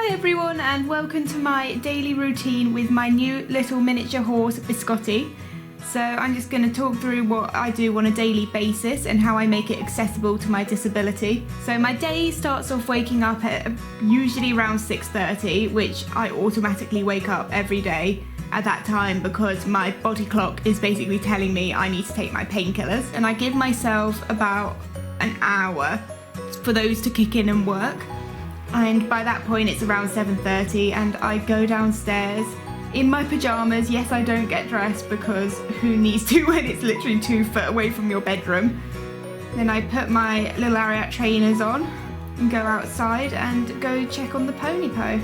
Hi everyone and welcome to my daily routine with my new little miniature horse Biscotti. So I'm just going to talk through what I do on a daily basis and how I make it accessible to my disability. So my day starts off waking up at usually around 6:30, which I automatically wake up every day at that time because my body clock is basically telling me I need to take my painkillers, and I give myself about an hour for those to kick in and work. And by that point it's around 7:30 and I go downstairs in my pyjamas. Yes, I don't get dressed because who needs to when it's literally 2 foot away from your bedroom. Then I put my little Ariat trainers on and go outside and go check on the pony po.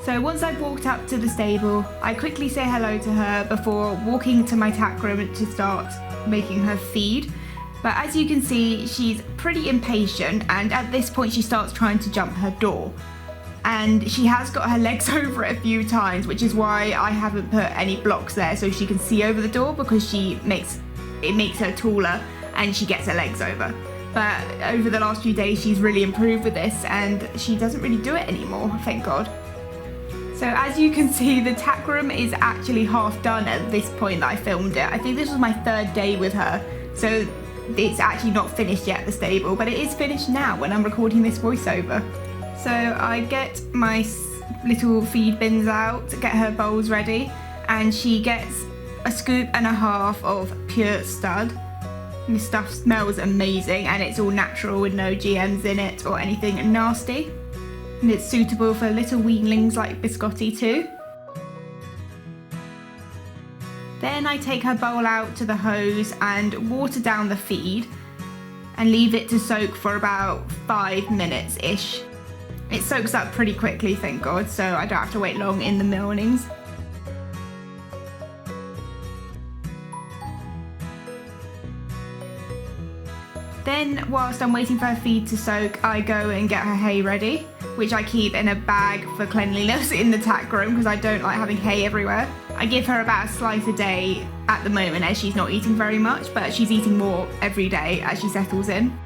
So once I've walked up to the stable, I quickly say hello to her before walking to my tack room to start making her feed. But as you can see, she's pretty impatient, and at this point she starts trying to jump her door. And she has got her legs over it a few times, which is why I haven't put any blocks there so she can see over the door, because it makes her taller and she gets her legs over. But over the last few days she's really improved with this and she doesn't really do it anymore, thank God. So as you can see, the tack room is actually half done at this point that I filmed it. I think this was my 3rd day with her, so it's actually not finished yet, the stable, but it is finished now when I'm recording this voiceover. So I get my little feed bins out, get her bowls ready, and she gets a scoop and a half of pure stud. And this stuff smells amazing and it's all natural with no GMs in it or anything nasty. And it's suitable for little weanlings like Biscotti too. Then I take her bowl out to the hose and water down the feed and leave it to soak for about 5 minutes-ish. It soaks up pretty quickly, thank God, so I don't have to wait long in the mornings. Then, whilst I'm waiting for her feed to soak, I go and get her hay ready, which I keep in a bag for cleanliness in the tack room because I don't like having hay everywhere. I give her about a slice a day at the moment as she's not eating very much, but she's eating more every day as she settles in.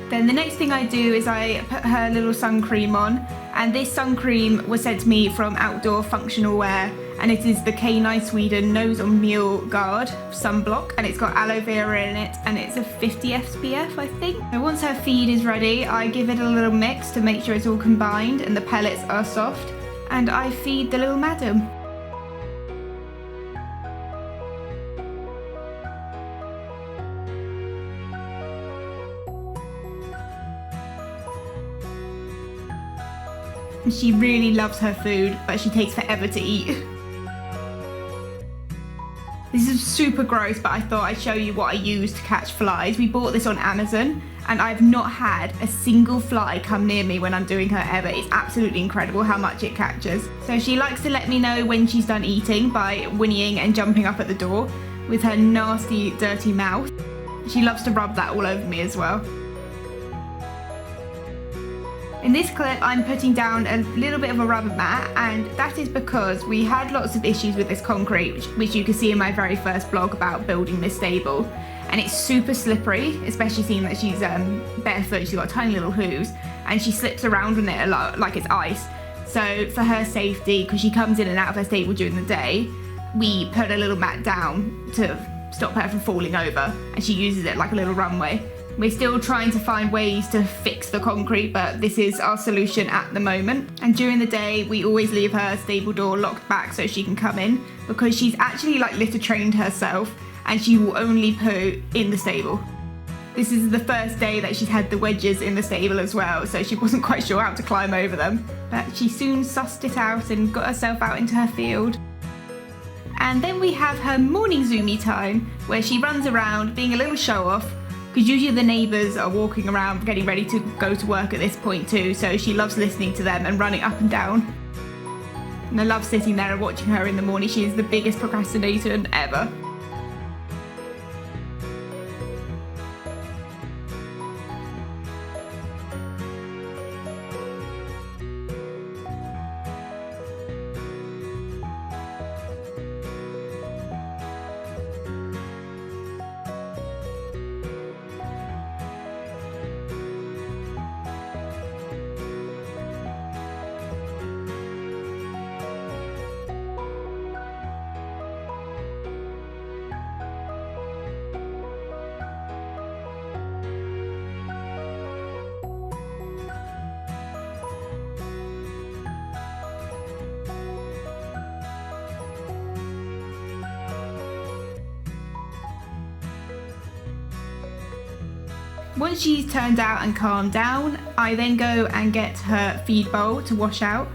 Then the next thing I do is I put her little sun cream on, and this sun cream was sent to me from Outdoor Functional Wear, and it is the K9 Sweden Nose on Meal Guard sunblock, and it's got aloe vera in it and it's a 50 SPF, I think. So once her feed is ready, I give it a little mix to make sure it's all combined and the pellets are soft, and I feed the little madam. And she really loves her food, but she takes forever to eat. This is super gross, but I thought I'd show you what I use to catch flies. We bought this on Amazon and I've not had a single fly come near me when I'm doing her ever. It's absolutely incredible how much it catches. So she likes to let me know when she's done eating by whinnying and jumping up at the door with her nasty, dirty mouth. She loves to rub that all over me as well. In this clip, I'm putting down a little bit of a rubber mat, and that is because we had lots of issues with this concrete, which you can see in my very first blog about building this stable. And it's super slippery, especially seeing that she's barefoot, she's got tiny little hooves, and she slips around on it a lot like it's ice. So for her safety, because she comes in and out of her stable during the day, we put a little mat down to stop her from falling over, and she uses it like a little runway. We're still trying to find ways to fix the concrete, but this is our solution at the moment. And during the day, we always leave her stable door locked back so she can come in, because she's actually like litter trained herself and she will only poo in the stable. This is the first day that she's had the wedges in the stable as well, so she wasn't quite sure how to climb over them. But she soon sussed it out and got herself out into her field. And then we have her morning zoomy time, where she runs around being a little show off, because usually the neighbours are walking around getting ready to go to work at this point too, so she loves listening to them and running up and down. And I love sitting there and watching her in the morning. She is the biggest procrastinator ever. Once she's turned out and calmed down, I then go and get her feed bowl to wash out.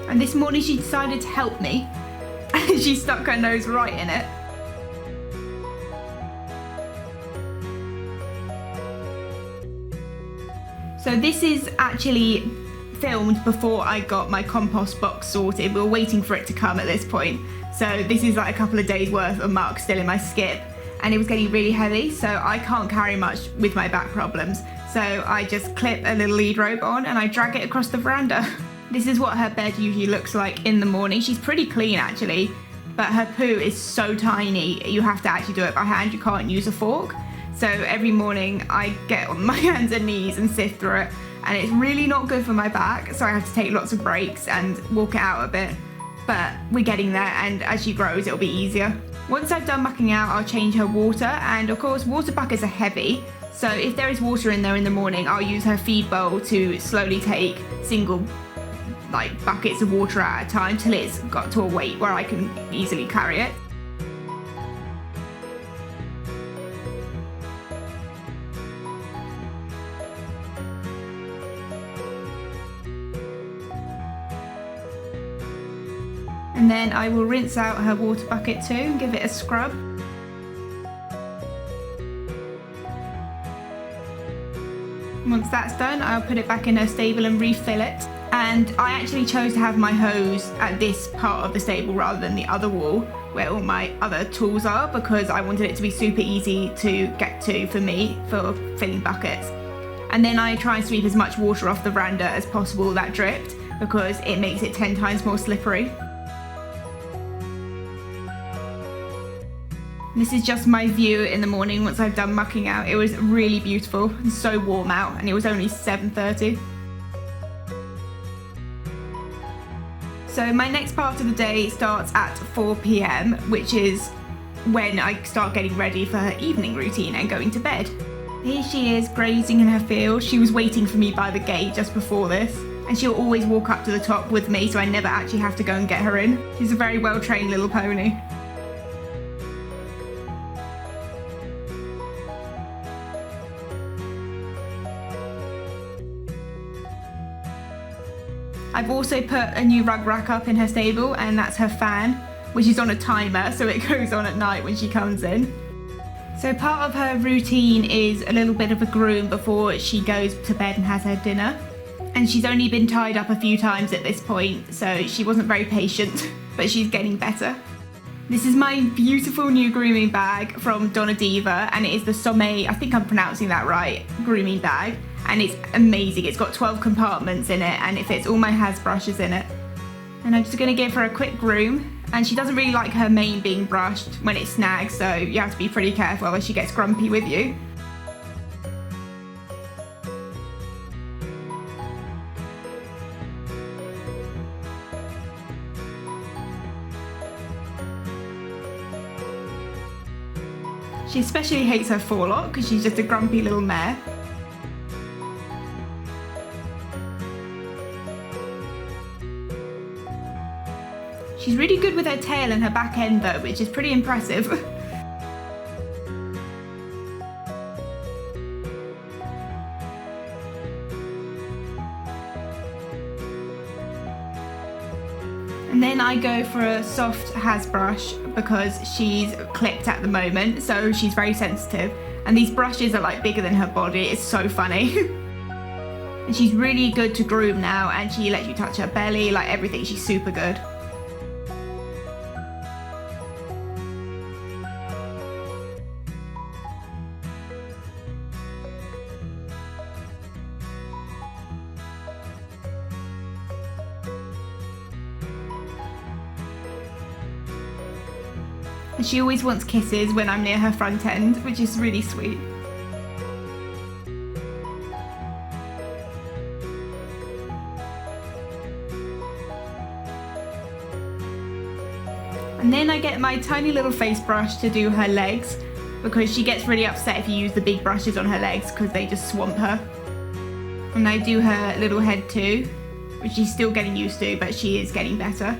And this morning she decided to help me. She stuck her nose right in it. So this is actually filmed before I got my compost box sorted. We were waiting for it to come at this point. So this is like a couple of days worth of muck still in my skip, and it was getting really heavy, so I can't carry much with my back problems. So I just clip a little lead rope on and I drag it across the veranda. This is what her bed usually looks like in the morning. She's pretty clean actually, but her poo is so tiny, you have to actually do it by hand. You can't use a fork. So every morning I get on my hands and knees and sift through it, and it's really not good for my back, so I have to take lots of breaks and walk it out a bit. But we're getting there, and as she grows it'll be easier. Once I've done mucking out, I'll change her water, and of course water buckets are heavy, so if there is water in there in the morning, I'll use her feed bowl to slowly take single buckets of water at a time till it's got to a weight where I can easily carry it. And then I will rinse out her water bucket too and give it a scrub. Once that's done, I'll put it back in her stable and refill it. And I actually chose to have my hose at this part of the stable rather than the other wall where all my other tools are, because I wanted it to be super easy to get to for me for filling buckets. And then I try and sweep as much water off the veranda as possible that dripped, because it makes it 10 times more slippery. This is just my view in the morning once I've done mucking out. It was really beautiful and so warm out, and it was only 7:30. So my next part of the day starts at 4 p.m, which is when I start getting ready for her evening routine and going to bed. Here she is grazing in her field. She was waiting for me by the gate just before this, and she'll always walk up to the top with me, so I never actually have to go and get her in. She's a very well-trained little pony. I've also put a new rug rack up in her stable, and that's her fan, which is on a timer, so it goes on at night when she comes in. So part of her routine is a little bit of a groom before she goes to bed and has her dinner. And she's only been tied up a few times at this point, so she wasn't very patient, but she's getting better. This is my beautiful new grooming bag from Donna Diva, and it is the Sommet, I think I'm pronouncing that right, grooming bag. And it's amazing. It's got 12 compartments in it, and it fits all my Has brushes in it. And I'm just going to give her a quick groom, and she doesn't really like her mane being brushed when it snags, so you have to be pretty careful otherwise she gets grumpy with you. She especially hates her forelock because she's just a grumpy little mare. She's really good with her tail and her back end though, which is pretty impressive. And then I go for a soft has brush because she's clipped at the moment, so she's very sensitive. And these brushes are like bigger than her body. It's so funny. And she's really good to groom now, and she lets you touch her belly, like everything. She's super good. And she always wants kisses when I'm near her front end, which is really sweet. And then I get my tiny little face brush to do her legs, because she gets really upset if you use the big brushes on her legs because they just swamp her. And I do her little head too, which she's still getting used to, but she is getting better.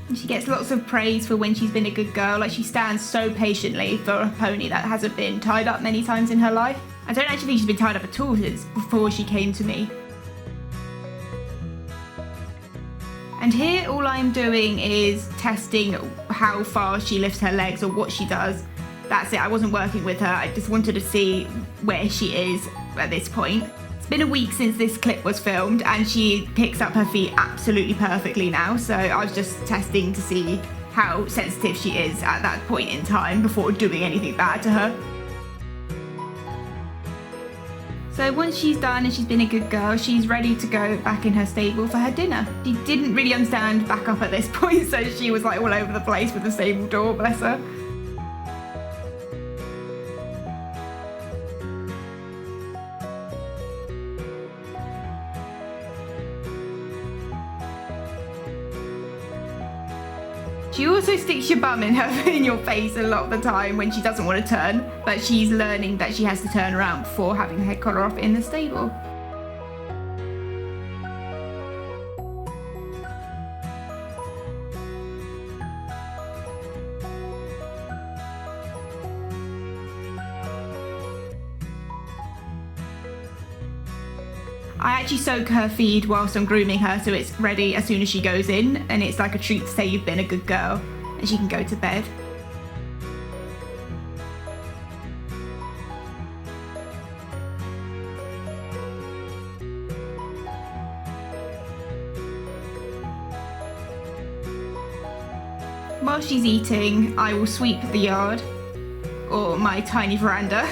And she gets lots of praise for when she's been a good girl. Like, she stands so patiently for a pony that hasn't been tied up many times in her life. I don't actually think she's been tied up at all since before she came to me. And here all I'm doing is testing how far she lifts her legs or what she does. That's it, I wasn't working with her. I just wanted to see where she is at this point. It's been a week since this clip was filmed and she picks up her feet absolutely perfectly now. So I was just testing to see how sensitive she is at that point in time before doing anything bad to her. So once she's done and she's been a good girl, she's ready to go back in her stable for her dinner. She didn't really understand back up at this point, so she was like all over the place with the stable door, bless her. She also sticks your bum in your face a lot of the time when she doesn't want to turn, but she's learning that she has to turn around before having the head collar off in the stable. I actually soak her feed whilst I'm grooming her so it's ready as soon as she goes in, and it's like a treat to say you've been a good girl and she can go to bed. While she's eating, I will sweep the yard, or my tiny veranda.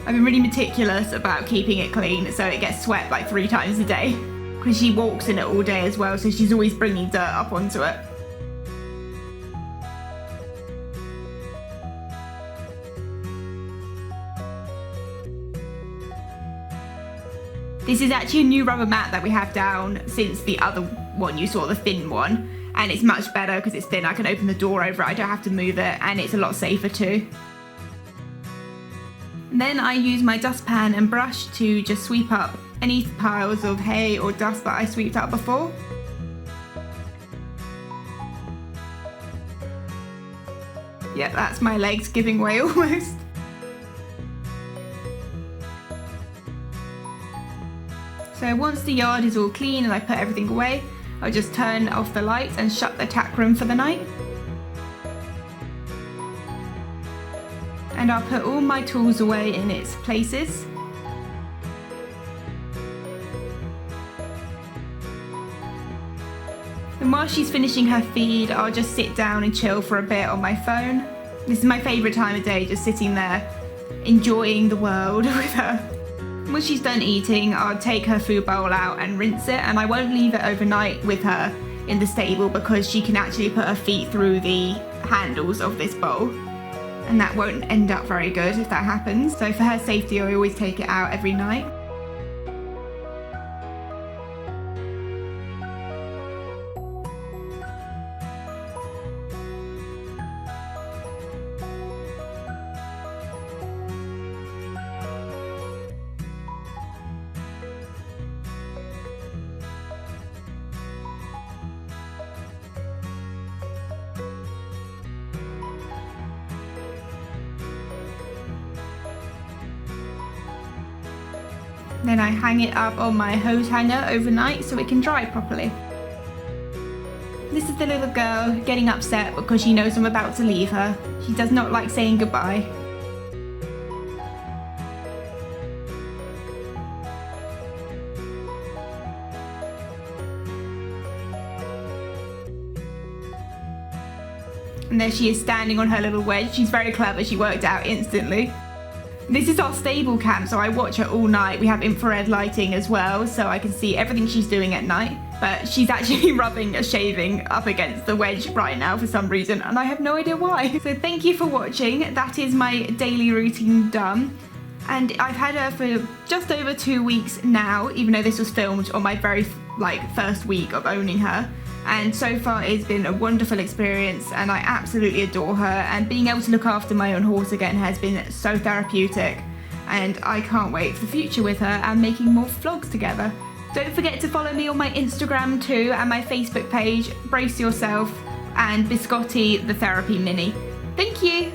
I've been really meticulous about keeping it clean so it gets swept like 3 times a day, because she walks in it all day as well, so she's always bringing dirt up onto it. This is actually a new rubber mat that we have down since the other one you saw, the thin one, and it's much better because it's thin. I can open the door over it, I don't have to move it, and it's a lot safer too. Then I use my dustpan and brush to just sweep up any piles of hay or dust that I sweeped up before. Yeah, that's my legs giving way almost. So once the yard is all clean and I put everything away, I'll just turn off the lights and shut the tack room for the night. And I'll put all my tools away in its places. And while she's finishing her feed, I'll just sit down and chill for a bit on my phone. This is my favourite time of day, just sitting there, enjoying the world with her. Once she's done eating, I'll take her food bowl out and rinse it, and I won't leave it overnight with her in the stable because she can actually put her feet through the handles of this bowl. And that won't end up very good if that happens. So for her safety, I always take it out every night. Then I hang it up on my hose hanger overnight so it can dry properly. This is the little girl getting upset because she knows I'm about to leave her. She does not like saying goodbye. And there she is standing on her little wedge. She's very clever, she worked out instantly. This is our stable cam, so I watch her all night. We have infrared lighting as well, so I can see everything she's doing at night. But she's actually rubbing a shaving up against the wedge right now for some reason, and I have no idea why. So thank you for watching. That is my daily routine done. And I've had her for just over 2 weeks now, even though this was filmed on my very first week of owning her. And so far it's been a wonderful experience and I absolutely adore her, and being able to look after my own horse again has been so therapeutic, and I can't wait for the future with her and making more vlogs together. Don't forget to follow me on my Instagram too and my Facebook page, Brace Yourself, and Biscotti the Therapy Mini. Thank you!